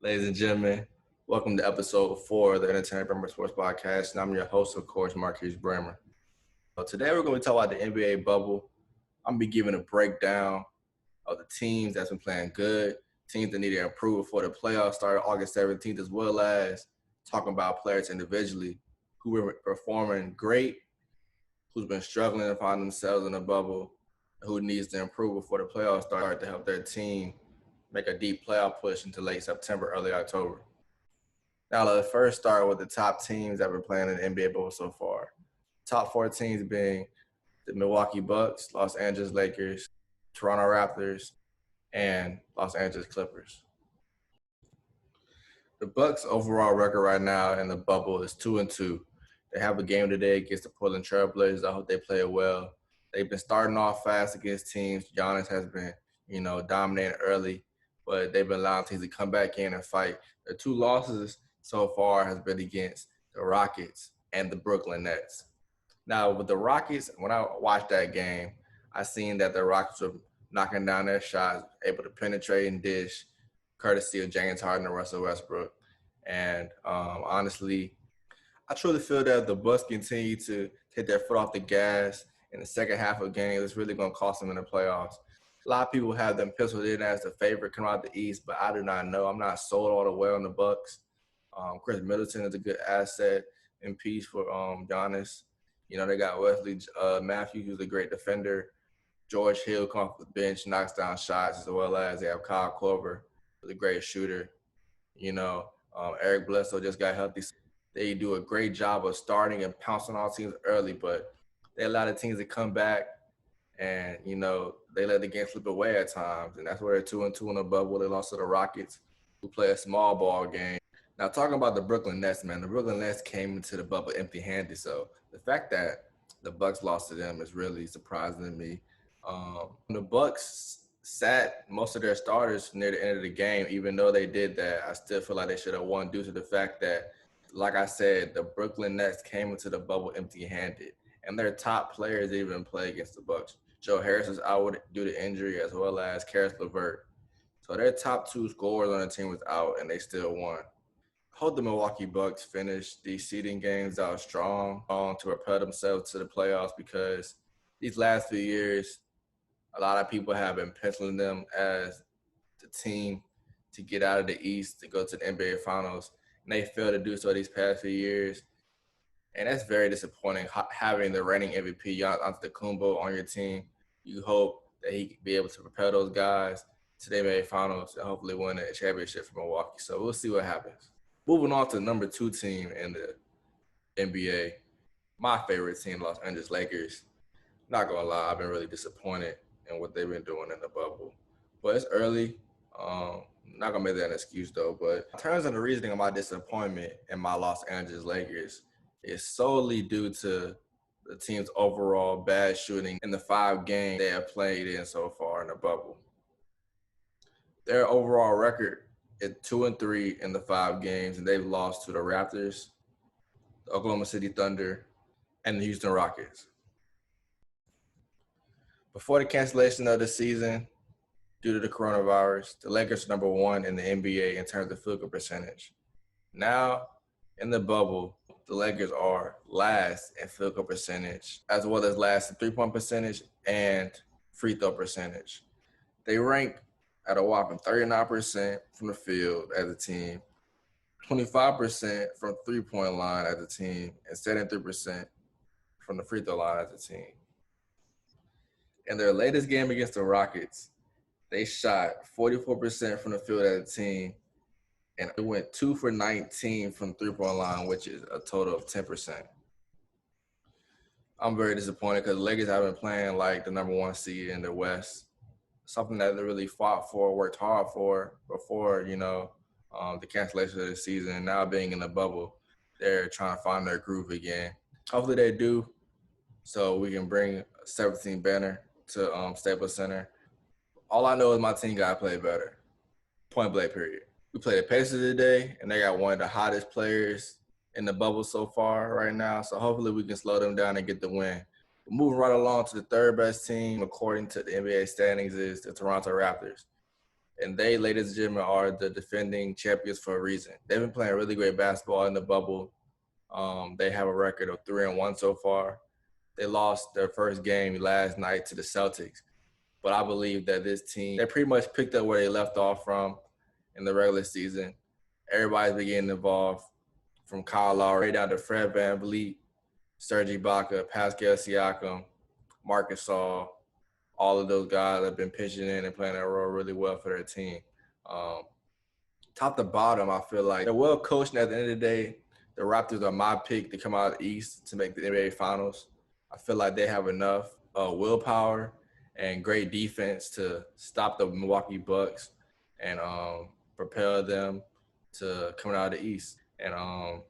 Ladies and gentlemen, welcome to episode 4 of the Entertainment Braimer Sports Podcast. And I'm your host, of course, Marquise Braimer. Today we're going to talk about the NBA bubble. I'm going to be giving a breakdown of the teams that's been playing good, teams that need to improve before the playoffs start August 17th, as well as talking about players individually who are performing great, who's been struggling to find themselves in the bubble, who needs to improve before the playoffs start to help their team make a deep playoff push into late September, early October. Now, let's first start with the top teams that have been playing in the NBA bubble so far. Top 4 teams being the Milwaukee Bucks, Los Angeles Lakers, Toronto Raptors, and Los Angeles Clippers. The Bucks' overall record right now in the bubble is 2-2. They have a game today against the Portland Trail Blazers. I hope they play it well. They've been starting off fast against teams. Giannis has been, dominating early, but they've been allowing teams to come back in and fight. Their 2 losses so far has been against the Rockets and the Brooklyn Nets. Now, with the Rockets, when I watched that game, I seen that the Rockets were knocking down their shots, able to penetrate and dish, courtesy of James Harden and Russell Westbrook. And honestly, I truly feel that if the Bucks continue to take their foot off the gas in the second half of the game, it's really going to cost them in the playoffs. A lot of people have them penciled in as the favorite coming out the East, but I do not know. I'm not sold all the way on the Bucks. Chris Middleton is a good asset in piece for Giannis. They got Wesley Matthews, who's a great defender. George Hill comes off the bench, knocks down shots, as well as they have Kyle Korver, who's a great shooter. Eric Bledsoe just got healthy. They do a great job of starting and pouncing on teams early, but they allow the teams to come back and, they let the game slip away at times. And that's where they're 2-2 in the bubble. They lost to the Rockets, who play a small ball game. Now, talking about the Brooklyn Nets, man, the Brooklyn Nets came into the bubble empty-handed. So the fact that the Bucks lost to them is really surprising to me. The Bucks sat most of their starters near the end of the game. Even though they did that, I still feel like they should have won due to the fact that, like I said, the Brooklyn Nets came into the bubble empty-handed, and their top players didn't even play against the Bucks. Joe Harris is out due to injury, as well as Karis LeVert. So their top 2 scorers on the team was out, and they still won. I hope the Milwaukee Bucks finish these seeding games out strong to propel themselves to the playoffs, because these last few years, a lot of people have been penciling them as the team to get out of the East to go to the NBA Finals, and they failed to do so these past few years. And that's very disappointing, having the reigning MVP, Giannis Antetokounmpo, on your team. You hope that he can be able to propel those guys to the NBA Finals and hopefully win a championship for Milwaukee. So we'll see what happens. Moving on to the number 2 team in the NBA, my favorite team, Los Angeles Lakers. Not going to lie, I've been really disappointed in what they've been doing in the bubble. But it's early. Not going to make that an excuse, though. But in terms of the reasoning of my disappointment in my Los Angeles Lakers, is solely due to the team's overall bad shooting in the 5 games they have played in so far in the bubble. Their overall record is 2-3 in the 5 games, and they've lost to the Raptors, the Oklahoma City Thunder, and the Houston Rockets. Before the cancellation of the season due to the coronavirus, the Lakers are number 1 in the NBA in terms of field goal percentage. Now, in the bubble, the Lakers are last in field goal percentage, as well as last in three-point percentage and free throw percentage. They rank at a whopping 39% from the field as a team, 25% from three-point line as a team, and 73% from the free throw line as a team. In their latest game against the Rockets, they shot 44% from the field as a team, and it went 2 for 19 from three-point line, which is a total of 10%. I'm very disappointed because the Lakers have been playing like the number 1 seed in the West, something that they really fought for, worked hard for before, the cancellation of the season. And now being in the bubble, they're trying to find their groove again. Hopefully they do, so we can bring a 17 banner to Staples Center. All I know is my team got to play better. Point blank, period. We played the Pacers today, and they got one of the hottest players in the bubble so far right now. So hopefully we can slow them down and get the win. But moving right along to the third best team, according to the NBA standings, is the Toronto Raptors. And they, ladies and gentlemen, are the defending champions for a reason. They've been playing really great basketball in the bubble. They have a record of 3-1 so far. They lost their first game last night to the Celtics. But I believe that this team, they pretty much picked up where they left off from in the regular season. Everybody's been getting involved, from Kyle Lowry down to Fred VanVleet, Serge Ibaka, Pascal Siakam, Marcus Gasol. All of those guys have been pitching in and playing their role really well for their team. Um, Top to bottom, I feel like they're well coached. And at the end of the day, the Raptors are my pick to come out of the East to make the NBA Finals. I feel like they have enough willpower and great defense to stop the Milwaukee Bucks and propel them to coming out of the East. And a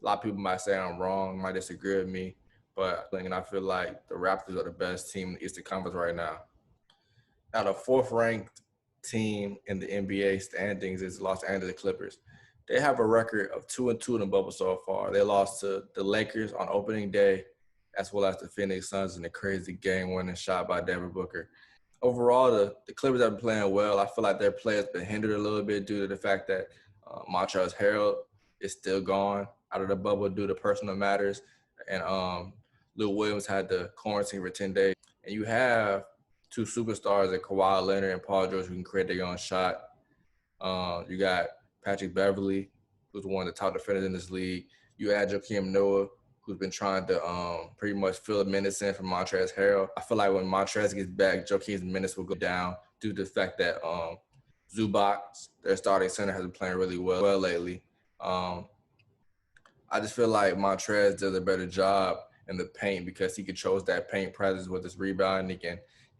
lot of people might say I'm wrong, might disagree with me, but I feel like the Raptors are the best team in the Eastern Conference right now. Now, the fourth ranked team in the NBA standings is Los Angeles Clippers. They have a record of 2-2 in the bubble so far. They lost to the Lakers on opening day, as well as the Phoenix Suns in a crazy game-winning shot by Devin Booker. Overall, the Clippers have been playing well. I feel like their play has been hindered a little bit due to the fact that Montrezl Harrell is still gone out of the bubble due to personal matters, and Lou Williams had to quarantine for 10 days. And you have two superstars at Kawhi Leonard and Paul George who can create their own shot. You got Patrick Beverley, who's one of the top defenders in this league. You add Joakim Noah, who's been trying to pretty much fill the minutes in from Montrezl Harrell. I feel like when Montrezl gets back, Joakim's minutes will go down due to the fact that Zubac, their starting center, has been playing really well lately. I just feel like Montrezl does a better job in the paint because he controls that paint presence with his rebounding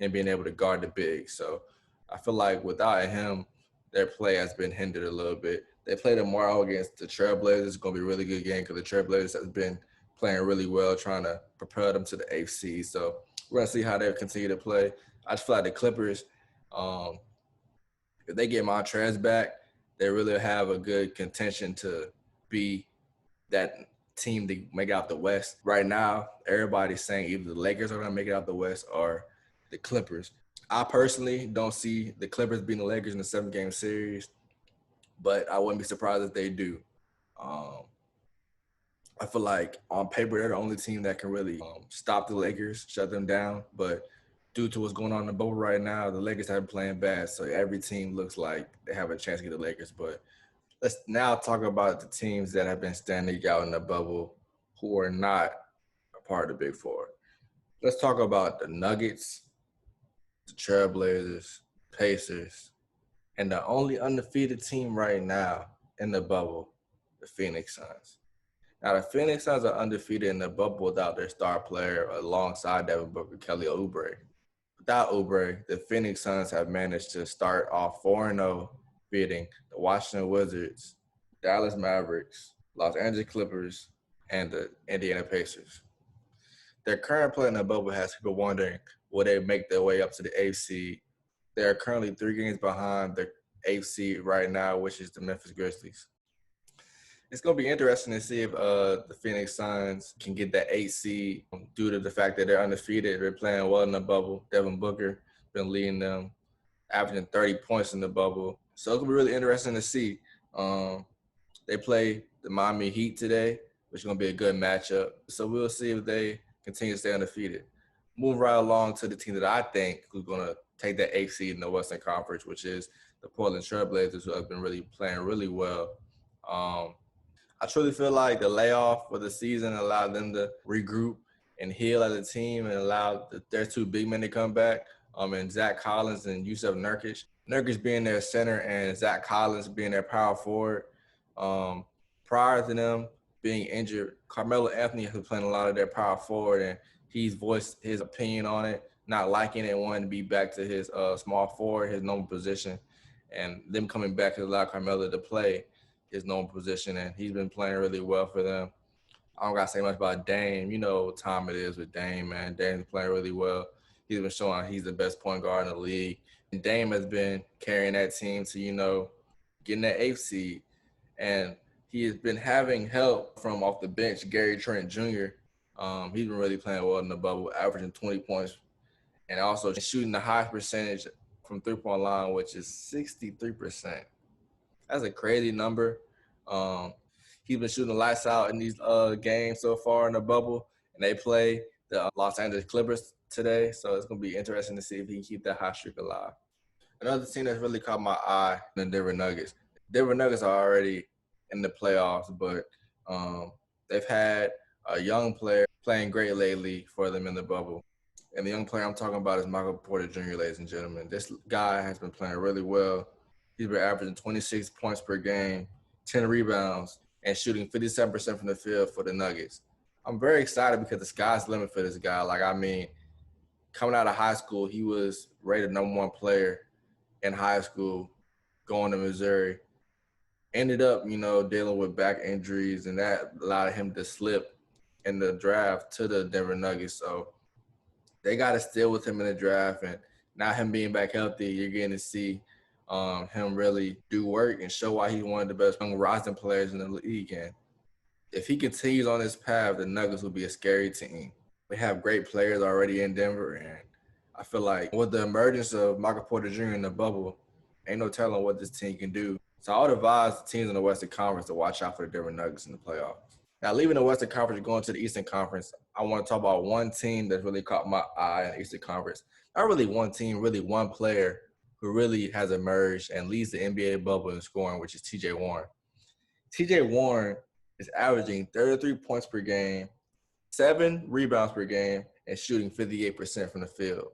and being able to guard the big. So I feel like without him, their play has been hindered a little bit. They play tomorrow against the Trailblazers. It's going to be a really good game because the Trailblazers has been playing really well, trying to propel them to the eighth seed. So we're going to see how they continue to play. I just feel like the Clippers, if they get Montrezl back, they really have a good contention to be that team to make it out the West. Right now, everybody's saying either the Lakers are going to make it out the West or the Clippers. I personally don't see the Clippers beating the Lakers in a 7-game series, but I wouldn't be surprised if they do. I feel like on paper, they're the only team that can really stop the Lakers, shut them down. But due to what's going on in the bubble right now, the Lakers have been playing bad. So every team looks like they have a chance to get the Lakers. But let's now talk about the teams that have been standing out in the bubble who are not a part of the Big Four. Let's talk about the Nuggets, the Trailblazers, Pacers, and the only undefeated team right now in the bubble, the Phoenix Suns. Now, the Phoenix Suns are undefeated in the bubble without their star player alongside Devin Booker, Kelly Oubre. Without Oubre, the Phoenix Suns have managed to start off 4-0, beating the Washington Wizards, Dallas Mavericks, Los Angeles Clippers, and the Indiana Pacers. Their current play in the bubble has people wondering, will they make their way up to the eighth seed? They are currently 3 games behind the eighth seed right now, which is the Memphis Grizzlies. It's going to be interesting to see if the Phoenix Suns can get that 8th seed due to the fact that they're undefeated. They're playing well in the bubble. Devin Booker been leading them, averaging 30 points in the bubble. So it's going to be really interesting to see. They play the Miami Heat today, which is going to be a good matchup. So we'll see if they continue to stay undefeated. Moving right along to the team that I think who's going to take that 8th seed in the Western Conference, which is the Portland Trailblazers, who have been really playing really well. I truly feel like the layoff for the season allowed them to regroup and heal as a team and allowed their 2 big men to come back, and Zach Collins and Yusuf Nurkic. Nurkic being their center and Zach Collins being their power forward. Prior to them being injured, Carmelo Anthony has been playing a lot of their power forward, and he's voiced his opinion on it, not liking it, wanting to be back to his small forward, his normal position. And them coming back has allowed Carmelo to play his normal position, and he's been playing really well for them. I don't got to say much about Dame. You know what time it is with Dame, man. Dame's playing really well. He's been showing he's the best point guard in the league. And Dame has been carrying that team to, getting that 8th seed. And he has been having help from off the bench, Gary Trent Jr. He's been really playing well in the bubble, averaging 20 points, and also shooting the highest percentage from three-point line, which is 63%. That's a crazy number. Um, he's been shooting the lights out in these games so far in the bubble, and they play the Los Angeles Clippers today. So it's going to be interesting to see if he can keep that hot streak alive. Another team that's really caught my eye, the Denver Nuggets. Denver Nuggets are already in the playoffs, but they've had a young player playing great lately for them in the bubble. And the young player I'm talking about is Michael Porter Jr., ladies and gentlemen. This guy has been playing really well. He's been averaging 26 points per game, 10 rebounds, and shooting 57% from the field for the Nuggets. I'm very excited because the sky's the limit for this guy. Coming out of high school, he was rated #1 player in high school, going to Missouri. Ended up, dealing with back injuries, and that allowed him to slip in the draft to the Denver Nuggets. So they got to still with him in the draft, and now him being back healthy, you're getting to see him really do work and show why he's one of the best young rising players in the league. And if he continues on this path, the Nuggets will be a scary team. We have great players already in Denver, and I feel like with the emergence of Michael Porter Jr. in the bubble, ain't no telling what this team can do. So I would advise the teams in the Western Conference to watch out for the Denver Nuggets in the playoffs. Now, leaving the Western Conference, going to the Eastern Conference, I want to talk about one team that's really caught my eye in the Eastern Conference. Not really one team, really one player who really has emerged and leads the NBA bubble in scoring, which is T.J. Warren. T.J. Warren is averaging 33 points per game, 7 rebounds per game, and shooting 58% from the field.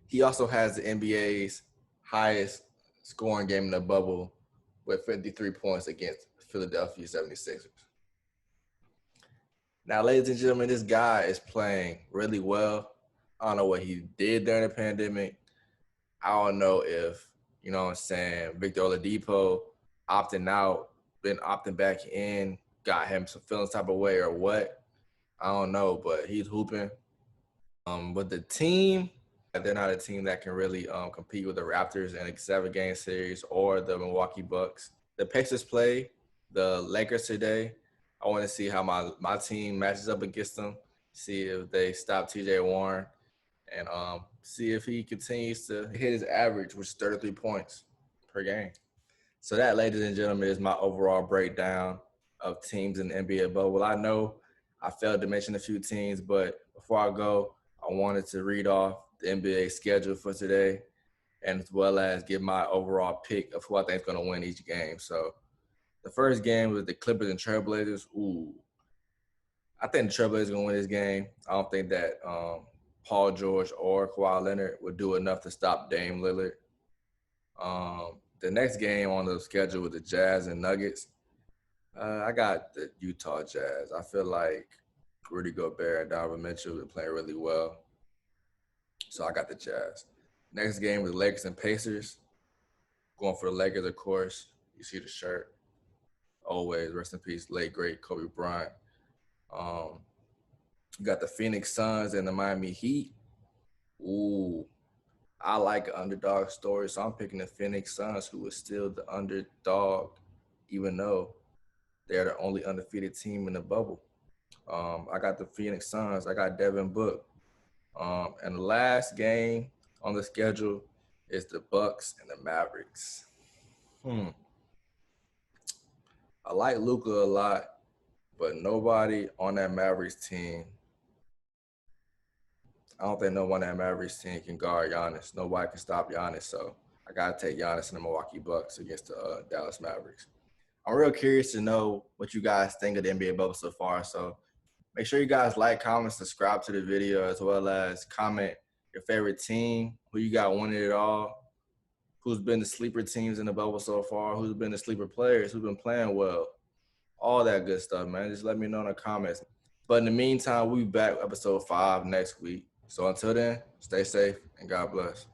He also has the NBA's highest scoring game in the bubble with 53 points against Philadelphia 76ers. Now, ladies and gentlemen, this guy is playing really well. I don't know what he did during the pandemic. I don't know if, Victor Oladipo opting out, been opting back in, got him some feeling type of way or what. I don't know, but he's hooping. But the team, they're not a team that can really compete with the Raptors in a 7-game series or the Milwaukee Bucks. The Pacers play the Lakers today. I want to see how my team matches up against them, see if they stop T.J. Warren, and see if he continues to hit his average, which is 33 points per game. So that, ladies and gentlemen, is my overall breakdown of teams in the NBA bubble. I know I failed to mention a few teams, but before I go, I wanted to read off the NBA schedule for today, and as well as give my overall pick of who I think is going to win each game. So the first game was the Clippers and Trailblazers. I think the Trailblazers are going to win this game. I don't think that Paul George or Kawhi Leonard would do enough to stop Dame Lillard. The next game on the schedule was the Jazz and Nuggets. I got the Utah Jazz. I feel like Rudy Gobert and Donovan Mitchell have been playing really well. So I got the Jazz. Next game was Lakers and Pacers. Going for the Lakers, of course. You see the shirt. Always, rest in peace, late, great Kobe Bryant. You got the Phoenix Suns and the Miami Heat. I like an underdog story, so I'm picking the Phoenix Suns, who is still the underdog, even though they're the only undefeated team in the bubble. I got the Phoenix Suns. I got Devin Book. And the last game on the schedule is the Bucks and the Mavericks. I like Luka a lot, but nobody on that Mavericks team, I don't think no one on that Mavericks team can guard Giannis. Nobody can stop Giannis, so I got to take Giannis and the Milwaukee Bucks against the Dallas Mavericks. I'm real curious to know what you guys think of the NBA bubble so far, so make sure you guys like, comment, subscribe to the video, as well as comment your favorite team, who you got winning it all, who's been the sleeper teams in the bubble so far, who's been the sleeper players, who's been playing well, all that good stuff, man. Just let me know in the comments. But in the meantime, we'll be back with episode 5 next week. So until then, stay safe and God bless.